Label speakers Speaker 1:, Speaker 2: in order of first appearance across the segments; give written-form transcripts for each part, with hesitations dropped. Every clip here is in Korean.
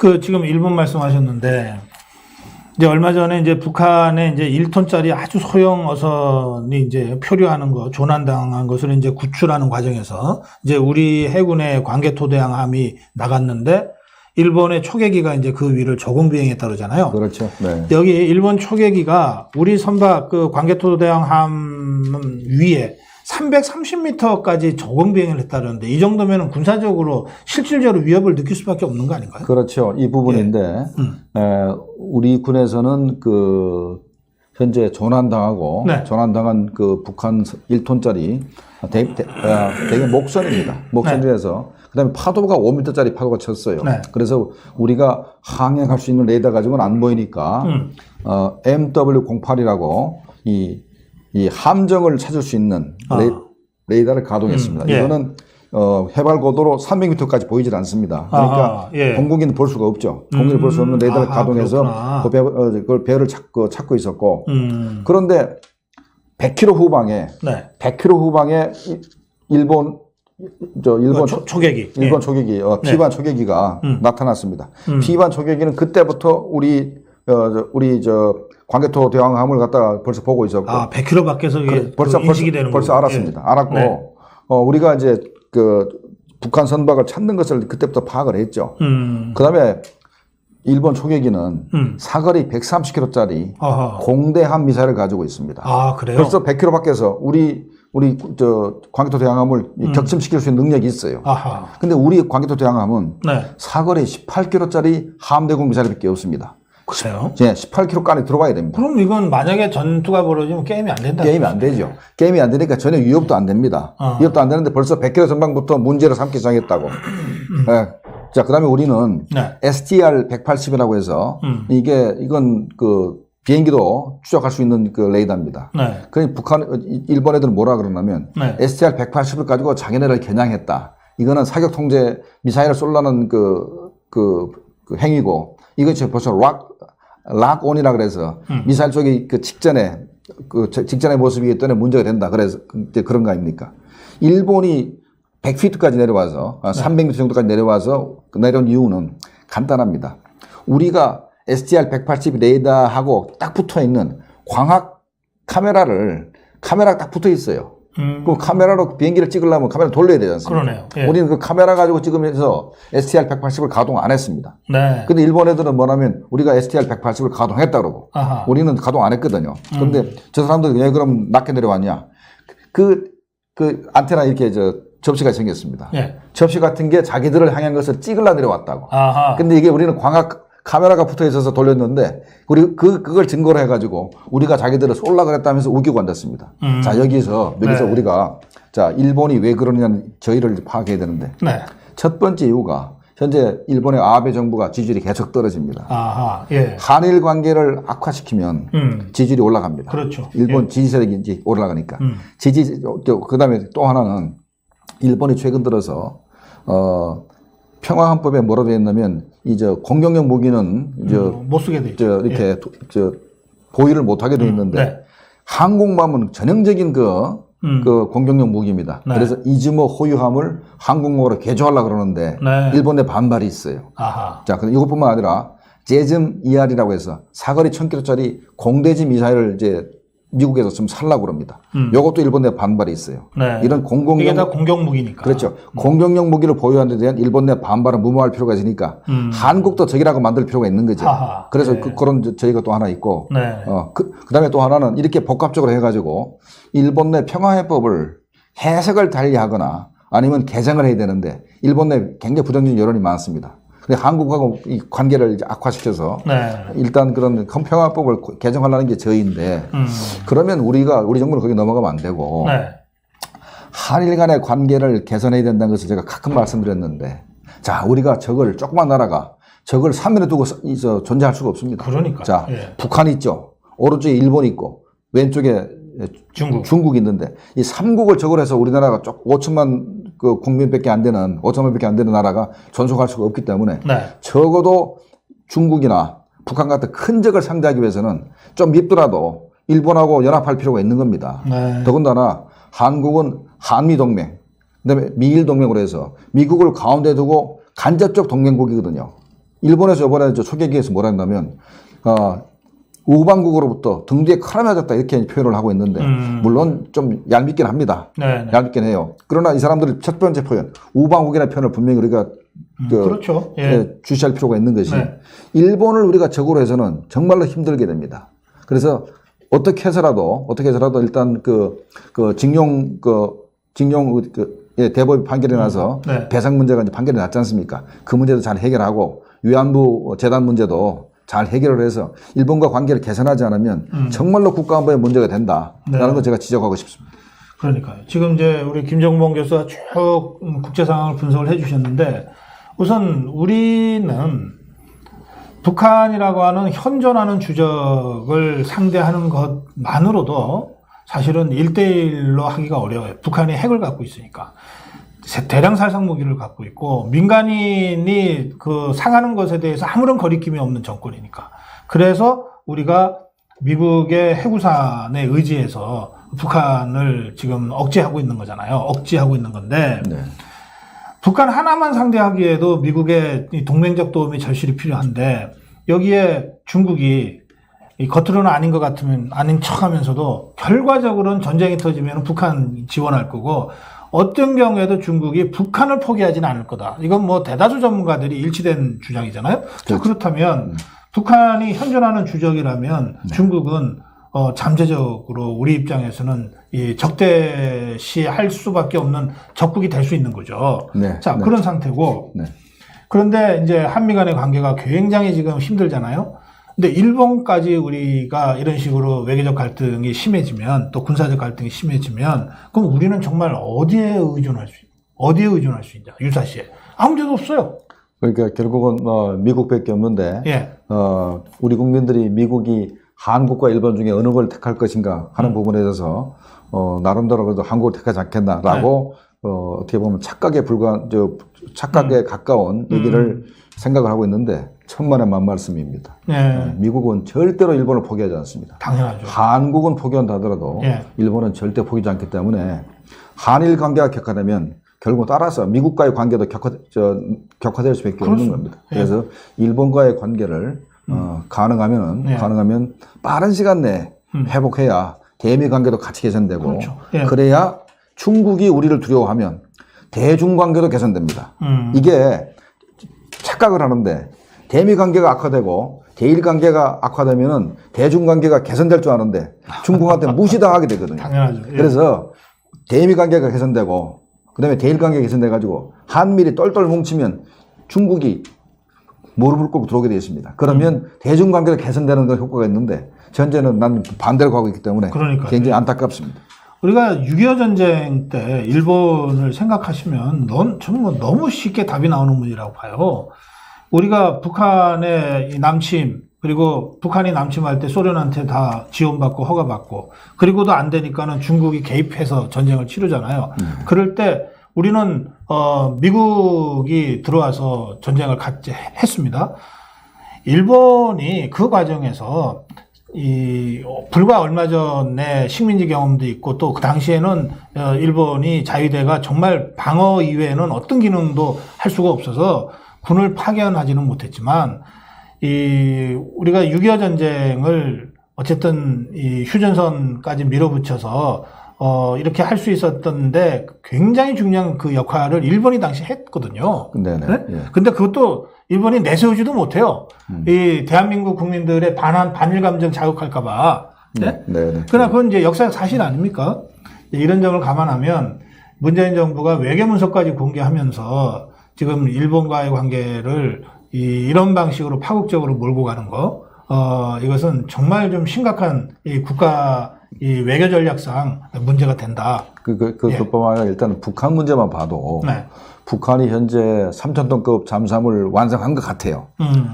Speaker 1: 그 지금 일본 말씀하셨는데 이제 얼마 전에 이제 북한에 이제 1톤짜리 아주 소형 어선이 이제 표류하는 거, 조난당한 것을 이제 구출하는 과정에서 이제 우리 해군의 관개토대왕함이 나갔는데 일본의 초계기가 이제 그 위를 저공 비행했다 그러잖아요.
Speaker 2: 그렇죠. 네.
Speaker 1: 여기 일본 초계기가 우리 선박 그 관개토대왕함 위에 330m까지 저공 비행을 했다는데 이 정도면 군사적으로 실질적으로 위협을 느낄 수밖에 없는 거 아닌가요?
Speaker 2: 그렇죠. 이 부분인데 우리 군에서는 그 현재 조난당하고
Speaker 1: 네.
Speaker 2: 조난당한 그 북한 1톤짜리 되게 목선입니다. 목선 중에서 그다음에 파도가 5m짜리 파도가 쳤어요.
Speaker 1: 네.
Speaker 2: 그래서 우리가 항행할 수 있는 레이더 가지고는 안 보이니까 MW08이라고 이 함정을 찾을 수 있는 레이더를 가동했습니다.
Speaker 1: 예.
Speaker 2: 이거는 해발 고도로 300m까지 보이질 않습니다. 그러니까
Speaker 1: 예.
Speaker 2: 공군기는 볼 수가 없죠. 공군이 볼 수 없는 레이더를 가동해서 그걸 배를 찾고 있었고 그런데 100km 후방에
Speaker 1: 네.
Speaker 2: 100km 후방에 일본
Speaker 1: 초계기
Speaker 2: 일본 초계기 P1 초계기가 나타났습니다. P1 초계기는 그때부터 우리 관개토 대왕함을 갖다가 벌써 보고 있었고
Speaker 1: 100km 밖에서
Speaker 2: 벌써
Speaker 1: 인식이 되는
Speaker 2: 벌써 알았습니다. 알았고
Speaker 1: 네.
Speaker 2: 우리가 이제 그 북한 선박을 찾는 것을 그때부터 파악을 했죠. 그다음에 일본 초계기는 사거리 130km짜리 공대함 미사일을 가지고 있습니다.
Speaker 1: 아, 그래요?
Speaker 2: 벌써 100km 밖에서 우리 관개토 대왕함을 격침시킬 수 있는 능력이 있어요. 근데 우리 관개토 대왕함은
Speaker 1: 네.
Speaker 2: 사거리 18km짜리 함대공 미사일밖에 없습니다.
Speaker 1: 그래요?
Speaker 2: 네, 18km 안에 들어가야 됩니다.
Speaker 1: 그럼 이건 만약에 전투가 벌어지면 게임이 안 된다.
Speaker 2: 게임이 안 되죠. 게임이 안 되니까 전혀 위협도 안 됩니다. 위협도 안 되는데 벌써 100km 전방부터 문제를 삼기 시작했다고. 네. 자, 그 다음에 우리는
Speaker 1: 네.
Speaker 2: STR-180이라고 해서 이건 그 비행기도 추적할 수 있는 그 레이더입니다.
Speaker 1: 네.
Speaker 2: 그러니까 일본 애들은 뭐라 그러냐면
Speaker 1: 네.
Speaker 2: STR-180을 가지고 자기네를 겨냥했다. 이거는 사격 통제 미사일을 쏠라는 그 행위고 이것이 벌써 락온이라 그래서 미사일 쪽이 그 직전의 모습이기 때문에 문제가 된다. 그래서 이제 그런 거 아닙니까? 일본이 100피트까지 내려와서 300m 정도까지 내려와서 내려온 이유는 간단합니다. 우리가 STR-180 레이더하고 딱 붙어 있는 광학 카메라가 딱 붙어 있어요. 그 카메라로 비행기를 찍으려면 카메라 돌려야 되지 않습니까?
Speaker 1: 그러네요. 예.
Speaker 2: 우리는 그 카메라 가지고 찍으면서 STR-180을 가동 안 했습니다.
Speaker 1: 네.
Speaker 2: 근데 일본 애들은 뭐냐면 우리가 STR-180을 가동했다 그러고 우리는 가동 안 했거든요. 그런데 저 사람들 왜 그럼 낮게 내려왔냐? 그 안테나 이렇게 접시가 생겼습니다.
Speaker 1: 예.
Speaker 2: 접시 같은 게 자기들을 향한 것을 찍으려 내려왔다고.
Speaker 1: 아하.
Speaker 2: 근데 이게 우리는 광학 카메라가 붙어 있어서 돌렸는데 우리 그걸 증거로 해가지고 우리가 자기들을 쏠라 그랬다면서 우기고 앉았습니다. 자 여기서
Speaker 1: 네.
Speaker 2: 우리가 자 일본이 왜 그러냐는 저희를 파악해야 되는데
Speaker 1: 네.
Speaker 2: 첫 번째 이유가 현재 일본의 아베 정부가 지지율이 계속 떨어집니다.
Speaker 1: 아하. 예.
Speaker 2: 한일 관계를 악화시키면 지지율이 올라갑니다.
Speaker 1: 그렇죠.
Speaker 2: 일본
Speaker 1: 예.
Speaker 2: 지지 세력이 이제 올라가니까 그다음에 또 하나는 일본이 최근 들어서 평화헌법에 뭐라고 되어 있냐면 공격용 무기는
Speaker 1: 못 쓰게 돼 있죠.
Speaker 2: 이렇게 보유를 못 하게 되어 있는데
Speaker 1: 네.
Speaker 2: 항공모함은 전형적인 그 공격용 무기입니다.
Speaker 1: 네.
Speaker 2: 그래서 이즈모 호유함을 항공모로 개조하려고 그러는데
Speaker 1: 네.
Speaker 2: 일본의 반발이 있어요.
Speaker 1: 아하.
Speaker 2: 자, 근데 이것뿐만 아니라 제즘 ER이라고 해서 사거리 1000km짜리 공대지 미사일을 이제 미국에서 좀 살라고 그럽니다. 이것도 일본 내 반발이 있어요.
Speaker 1: 네.
Speaker 2: 이런
Speaker 1: 이게 다 공격 무기니까.
Speaker 2: 그렇죠. 공격용 무기를 보유하는 데 대한 일본 내 반발은 무모할 필요가 있으니까 한국도 적이라고 만들 필요가 있는 거죠.
Speaker 1: 하하.
Speaker 2: 그래서
Speaker 1: 네.
Speaker 2: 그런 저희가 또 하나 있고
Speaker 1: 네.
Speaker 2: 그다음에 또 하나는 이렇게 복합적으로 해가지고 일본 내 평화해법을 해석을 달리하거나 아니면 개정을 해야 되는데 일본 내 굉장히 부정적인 여론이 많습니다. 근데 한국하고 이 관계를 이제 악화시켜서
Speaker 1: 네.
Speaker 2: 일단 그런 평화법을 개정하려는 게 저희인데 그러면 우리 정부는 거기 넘어가면 안 되고
Speaker 1: 네.
Speaker 2: 한일 간의 관계를 개선해야 된다는 것을 제가 가끔 말씀드렸는데 자 우리가 조그만 나라가 적을 3면에 두고 존재할 수가 없습니다.
Speaker 1: 그러니까.
Speaker 2: 자
Speaker 1: 예.
Speaker 2: 북한이 있죠. 오른쪽에 일본이 있고 왼쪽에 중국이 있는데 이 3국을 적으로 해서 우리나라가 5천만 그 국민밖에 안 되는 5천만밖에 안 되는 나라가 존속할 수가 없기 때문에
Speaker 1: 네.
Speaker 2: 적어도 중국이나 북한 같은 큰 적을 상대하기 위해서는 좀 밉더라도 일본하고 연합할 필요가 있는 겁니다.
Speaker 1: 네.
Speaker 2: 더군다나 한국은 한미동맹, 그다음에 미일동맹으로 해서 미국을 가운데 두고 간접적 동맹국이거든요. 일본에서 이번에 초계기에서 뭐라 했냐면, 우방국으로부터 등 뒤에 칼을 맞았다 이렇게 표현을 하고 있는데, 물론 좀 얄밉긴 합니다.
Speaker 1: 네네.
Speaker 2: 얄밉긴 해요. 그러나 이 사람들이 첫 번째 표현, 우방국이라는 표현을 분명히 우리가
Speaker 1: 그렇죠. 예.
Speaker 2: 주시할 필요가 있는 것이,
Speaker 1: 네.
Speaker 2: 일본을 우리가 적으로 해서는 정말로 힘들게 됩니다. 그래서 어떻게 해서라도 일단 대법이 판결이 나서
Speaker 1: 네.
Speaker 2: 배상 문제가 이제 판결이 났지 않습니까? 그 문제도 잘 해결하고 위안부 재단 문제도 잘 해결을 해서 일본과 관계를 개선하지 않으면 정말로 국가안보에 문제가 된다라는
Speaker 1: 네.
Speaker 2: 걸 제가 지적하고 싶습니다.
Speaker 1: 그러니까요. 지금 이제 우리 김정봉 교수가 쭉 국제 상황을 분석을 해주셨는데, 우선 우리는 북한이라고 하는 현존하는 주적을 상대하는 것만으로도 사실은 1대1로 하기가 어려워요. 북한이 핵을 갖고 있으니까. 대량 살상 무기를 갖고 있고, 민간인이 상하는 것에 대해서 아무런 거리낌이 없는 정권이니까. 그래서 우리가 미국의 해구산에 의지해서 북한을 지금 억제하고 있는 거잖아요. 억지하고 있는 건데,
Speaker 2: 네.
Speaker 1: 북한 하나만 상대하기에도 미국의 이 동맹적 도움이 절실히 필요한데, 여기에 중국이 겉으로는 아닌 것 같으면 아닌 척 하면서도 결과적으로는 전쟁이 터지면 북한 지원할 거고, 어떤 경우에도 중국이 북한을 포기하지는 않을 거다. 이건 뭐 대다수 전문가들이 일치된 주장이잖아요.
Speaker 2: 그렇죠.
Speaker 1: 그렇다면 북한이 현존하는 주적이라면 중국은 잠재적으로 우리 입장에서는 이 적대시할 수밖에 없는 적국이 될 수 있는 거죠.
Speaker 2: 네.
Speaker 1: 자,
Speaker 2: 네.
Speaker 1: 그런 상태고.
Speaker 2: 네.
Speaker 1: 그런데 이제 한미 간의 관계가 굉장히 지금 힘들잖아요. 근데 일본까지 우리가 이런 식으로 외교적 갈등이 심해지면, 또 군사적 갈등이 심해지면, 그럼 우리는 정말 어디에 의존할 수 있냐? 유사시에. 아무 데도 없어요.
Speaker 2: 그러니까 결국은 미국밖에 없는데,
Speaker 1: 예.
Speaker 2: 우리 국민들이 미국이 한국과 일본 중에 어느 걸 택할 것인가 하는 부분에 대해서 나름대로 그래도 한국을 택하지 않겠나라고 어떻게 보면 착각에 가까운 얘기를 생각을 하고 있는데 천만의 만말씀입니다.
Speaker 1: 예.
Speaker 2: 미국은 절대로 일본을 포기하지 않습니다.
Speaker 1: 당연하죠.
Speaker 2: 한국은 포기한다 하더라도
Speaker 1: 예.
Speaker 2: 일본은 절대 포기하지 않기 때문에 한일 관계가 격화되면 결국 따라서 미국과의 관계도 격화될 수밖에 없는 겁니다. 그래서 일본과의 관계를 가능하면 빠른 시간 내에 회복해야 대미 관계도 같이 개선되고,
Speaker 1: 그렇죠. 예.
Speaker 2: 그래야 중국이 우리를 두려워하면 대중 관계도 개선됩니다. 이게 착각을 하는데, 대미 관계가 악화되고 대일 관계가 악화되면은 대중 관계가 개선될 줄 아는데 중국한테 무시당하게 되거든요.
Speaker 1: 당연하죠. 예.
Speaker 2: 그래서 대미 관계가 개선되고 그다음에 대일 관계가 개선돼 가지고 한미리 똘똘 뭉치면 중국이 무릎을 꿇고 들어오게 되어 있습니다. 그러면 대중 관계가 개선되는 건 효과가 있는데 현재는 난 반대로 가고 있기 때문에
Speaker 1: 그러니까요.
Speaker 2: 굉장히 안타깝습니다.
Speaker 1: 우리가 6.25 전쟁 때 일본을 생각하시면 저는 너무 쉽게 답이 나오는 문제라고 봐요. 우리가 북한의 남침, 그리고 북한이 남침할 때 소련한테 다 지원받고 허가받고, 그리고도 안 되니까는 중국이 개입해서 전쟁을 치르잖아요. 그럴 때 우리는 미국이 들어와서 전쟁을 같이 했습니다. 일본이 그 과정에서 불과 얼마 전에 식민지 경험도 있고, 또 그 당시에는 일본이 자위대가 정말 방어 이외에는 어떤 기능도 할 수가 없어서 군을 파견하지는 못했지만, 우리가 6.25 전쟁을 어쨌든 휴전선까지 밀어붙여서 이렇게 할 수 있었던데 굉장히 중요한 그 역할을 일본이 당시 했거든요.
Speaker 2: 네네.
Speaker 1: 네?
Speaker 2: 예.
Speaker 1: 근데 그것도 일본이 내세우지도 못해요. 이 대한민국 국민들의 반일 감정 자극할까봐. 네?
Speaker 2: 네네.
Speaker 1: 그러나 그건 이제 역사적 사실 아닙니까? 이런 점을 감안하면 문재인 정부가 외교 문서까지 공개하면서 지금 일본과의 관계를 이런 방식으로 파국적으로 몰고 가는 거, 이것은 정말 좀 심각한 국가 외교 전략상 문제가 된다.
Speaker 2: 그뿐만 아니라 일단 북한 문제만 봐도
Speaker 1: 네.
Speaker 2: 북한이 현재 3,000톤급 잠수함을 완성한 것 같아요.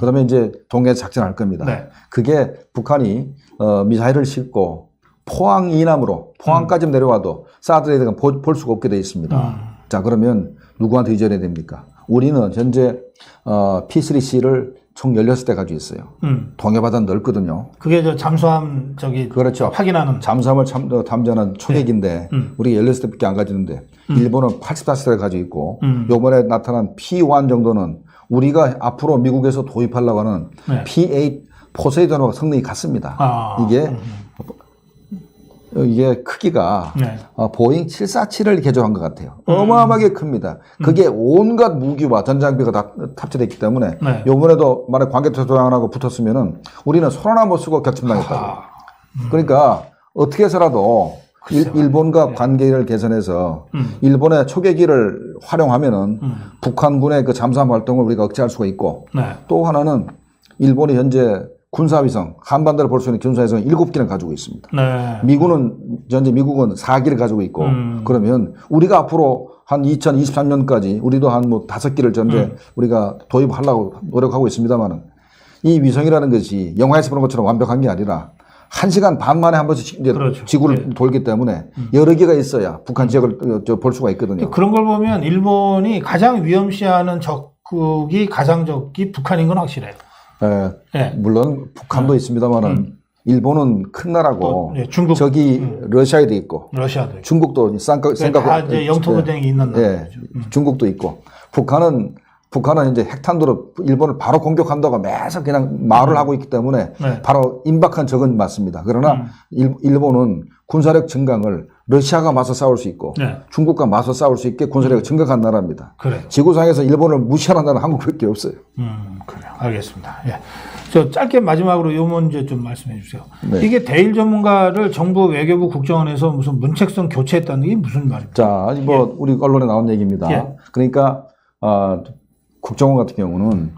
Speaker 2: 그러면 이제 동해 작전할 겁니다.
Speaker 1: 네.
Speaker 2: 그게 북한이 미사일을 싣고 포항 이남으로 포항까지 내려와도 사드레이드가 볼 수가 없게 돼 있습니다. 자, 그러면 누구한테 의존해야 됩니까? 우리는 현재 P3C를 총 16대 가지고 있어요. 동해바다는 넓거든요.
Speaker 1: 그게 잠수함
Speaker 2: 그렇죠.
Speaker 1: 확인하는
Speaker 2: 잠수함을 탐지하는 초계기인데 우리가 16대밖에 안 가지는데 일본은 84대를 가지고 있고 요번에 나타난 P1 정도는 우리가 앞으로 미국에서 도입하려고 하는
Speaker 1: 네.
Speaker 2: P8 포세이돈과 성능이 같습니다. 이게 크기가
Speaker 1: 네.
Speaker 2: 보잉 747을 개조한 것 같아요. 어마어마하게 큽니다. 그게 온갖 무기와 전장비가 다 탑재되어 있기 때문에
Speaker 1: 네.
Speaker 2: 요번에도 만약 관계토조항하고 붙었으면은 우리는 손 하나 못 쓰고 격침당했다고. 그러니까 어떻게 해서라도 일본과 관계를 개선해서 일본의 초계기를 활용하면은 북한군의 그 잠수함 활동을 우리가 억제할 수가 있고
Speaker 1: 네.
Speaker 2: 또 하나는 일본이 현재 군사위성, 한반도를 볼 수 있는 군사위성 7기를 가지고 있습니다.
Speaker 1: 네.
Speaker 2: 현재 미국은 4기를 가지고 있고, 그러면 우리가 앞으로 한 2023년까지 우리도 한 뭐 5기를 전제 우리가 도입하려고 노력하고 있습니다만은 이 위성이라는 것이 영화에서 보는 것처럼 완벽한 게 아니라 1시간 반 만에 한 번씩 이제
Speaker 1: 그렇죠.
Speaker 2: 지구를
Speaker 1: 네.
Speaker 2: 돌기 때문에 여러 개가 있어야 북한 지역을 볼 수가 있거든요.
Speaker 1: 그런 걸 보면 일본이 가장 위험시하는 적국이 가상적이 북한인 건 확실해요.
Speaker 2: 네. 물론 북한도 있습니다만은 일본은 큰 나라고
Speaker 1: 중국,
Speaker 2: 저기 러시아에도 있고
Speaker 1: 러시아도 있고.
Speaker 2: 중국도
Speaker 1: 다 이제 영토분쟁이 있는 나라죠.
Speaker 2: 중국도 있고 북한은 이제 핵탄두로 일본을 바로 공격한다고 매서 그냥 말을 하고 있기 때문에 바로 임박한 적은 맞습니다. 그러나 일본은 군사력 증강을 러시아가 맞서 싸울 수 있고 중국과 맞서 싸울 수 있게 군사력을 증강한 나라입니다.
Speaker 1: 그래요.
Speaker 2: 지구상에서 일본을 무시하는 나라는 한국밖에 없어요.
Speaker 1: 그래요. 알겠습니다. 예. 저 짧게 마지막으로 요 문제 좀 말씀해 주세요.
Speaker 2: 네.
Speaker 1: 이게 대일 전문가를 정부 외교부 국정원에서 무슨 문책성 교체했다는 게 무슨 말입니까?
Speaker 2: 자, 뭐 우리 언론에 나온 얘기입니다. 그러니까 국정원 같은 경우는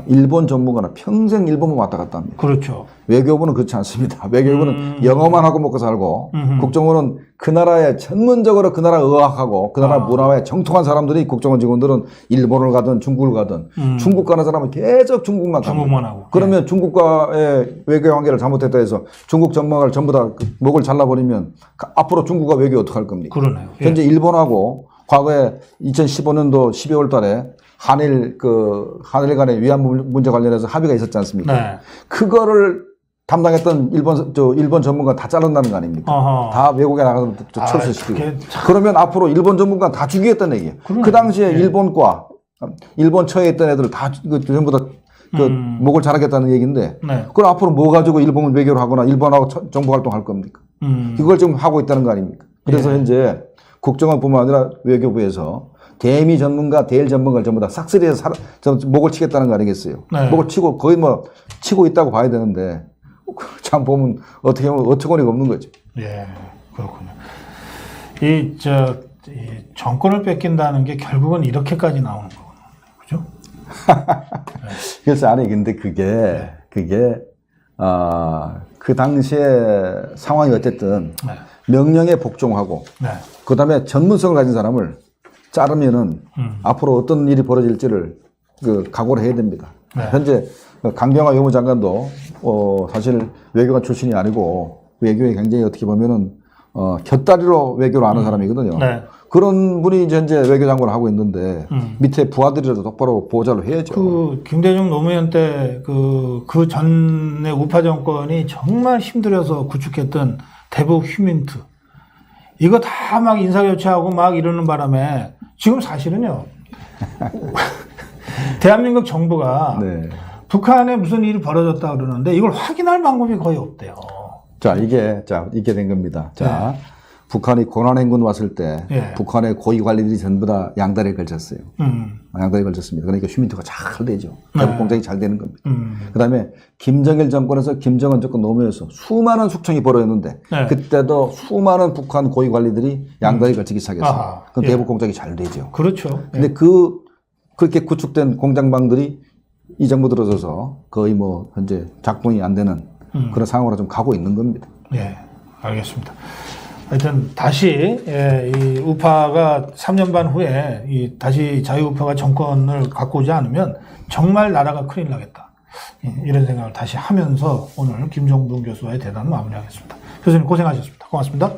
Speaker 2: 일본 전문가는 평생 일본만 왔다 갔다 합니다.
Speaker 1: 그렇죠.
Speaker 2: 외교부는 그렇지 않습니다. 외교부는 영어만 하고 먹고 살고 국정원은 그 나라에 전문적으로 그 나라 의학하고 그 나라 문화에 정통한 사람들이 국정원 직원들은 일본을 가든 중국을 가든 중국 가는 사람은 계속 중국만
Speaker 1: 하고.
Speaker 2: 그러면 중국과의 외교 관계를 잘못했다 해서 중국 전문가를 전부 다 목을 잘라버리면 앞으로 중국과 외교 어떻게 할 겁니까?
Speaker 1: 그러네요.
Speaker 2: 현재 일본하고 과거에 2015년도 12월 달에 한일 간의 위안부 문제 관련해서 합의가 있었지 않습니까?
Speaker 1: 네.
Speaker 2: 그거를 담당했던 일본 전문가 다 잘른다는 거 아닙니까? 다 외국에 나가서 철수시키고. 그러면 앞으로 일본 전문가 다 죽이겠다는 얘기예요. 그 당시에 일본 처에 있던 애들 다 전부 다 목을 자르겠다는 얘기인데, 그럼 앞으로 뭐 가지고 일본 외교를 하거나 일본하고 정보 활동할 겁니까? 이걸 지금 하고 있다는 거 아닙니까? 그래서 현재 국정원뿐만 아니라 외교부에서 대미 전문가, 대일 전문가를 전부 다 싹쓸이해서 목을 치겠다는 거 아니겠어요? 목을 치고 거의 뭐 치고 있다고 봐야 되는데 참 보면 어떻게 보면 어처구니가 없는 거죠.
Speaker 1: 예, 그렇군요. 이 정권을 뺏긴다는 게 결국은 이렇게까지 나오는 거군요. 그죠?
Speaker 2: 그래서 아니 근데 그게 그 당시에 상황이 어쨌든 명령에 복종하고 그다음에 전문성을 가진 사람을 자르면은 앞으로 어떤 일이 벌어질지를 각오를 해야 됩니다. 현재 강병화 외무장관도 사실 외교관 출신이 아니고 외교에 굉장히 어떻게 보면은 곁다리로 외교를 아는 사람이거든요. 그런 분이 이제 현재 외교장관을 하고 있는데 밑에 부하들이라도 똑바로 보좌를 해야죠.
Speaker 1: 김대중 노무현 때 그 전에 우파 정권이 정말 힘들어서 구축했던 대북 휴민트 이거 다 막 인사교체하고 막 이러는 바람에 지금 사실은요 대한민국 정부가 북한에 무슨 일이 벌어졌다 그러는데 이걸 확인할 방법이 거의 없대요.
Speaker 2: 자 이게 된 겁니다. 북한이 고난행군 왔을 때 북한의 고위 관리들이 전부 다 양다리에 걸쳤어요. 양다리에 걸쳤습니다. 그러니까 휴민트가 잘 되죠. 대북 공작이 잘 되는 겁니다. 그다음에 김정일 정권에서 김정은 정권 노무현에서 수많은 숙청이 벌어졌는데 그때도 수많은 북한 고위 관리들이 양다리에 걸치기 시작했어요. 그럼 대북 공작이 잘 되죠.
Speaker 1: 그렇죠.
Speaker 2: 근데 그렇게 구축된 공작망들이 이 정부 들어서서 거의 뭐 현재 작동이 안 되는 그런 상황으로 좀 가고 있는 겁니다.
Speaker 1: 예, 알겠습니다. 하여튼 다시 이 우파가 3년 반 후에 다시 자유우파가 정권을 갖고 오지 않으면 정말 나라가 큰일 나겠다. 이런 생각을 다시 하면서 오늘 김정분 교수와의 대담을 마무리하겠습니다. 교수님 고생하셨습니다. 고맙습니다.